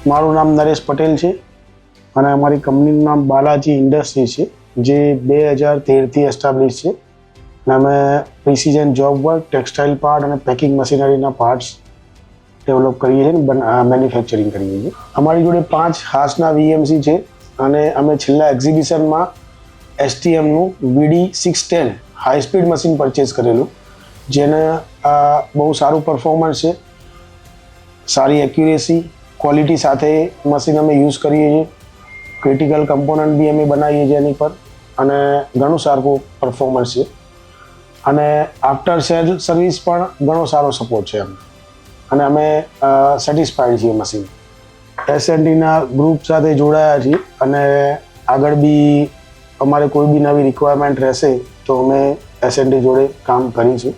મારું નામ નરેશ પટેલ છે અને અમારી કંપનીનું નામ બાલાજી ઇન્ડસ્ટ્રી છે, જે 2013થી એસ્ટાબ્લિશ છે અને અમે precision job work, textile part અને પેકિંગ મશીનરીના પાર્ટ્સ ડેવલપ કરીએ છીએ અને મેન્યુફેક્ચરિંગ કરીએ છીએ. અમારી જોડે 5 હાસના વીએમસી છે અને અમે છેલ્લા એક્ઝિબિશનમાં એસટીએમનું VD610 high speed machine purchase કરેલું, જેને બહુ સારું પરફોર્મન્સ છે, સારી એક્યુરેસી, ક્વોલિટી સાથે મશીન અમે યુઝ કરીએ છીએ. ક્રિટિકલ કમ્પોનન્ટ બી અમે બનાવીએ છીએ એની પર અને ઘણું સારું પરફોર્મન્સ છે અને આફ્ટર સેલ સર્વિસ પણ ઘણો સારો સપોર્ટ છે અને અમે સેટિસ્ફાઈડ છીએ મશીન. એસએનડીના ગ્રુપ સાથે જોડાયા છીએ અને આગળ બી અમારે કોઈ બી નવી રિક્વાયરમેન્ટ રહેશે તો અમે એસએનડી જોડે કામ કરીશું.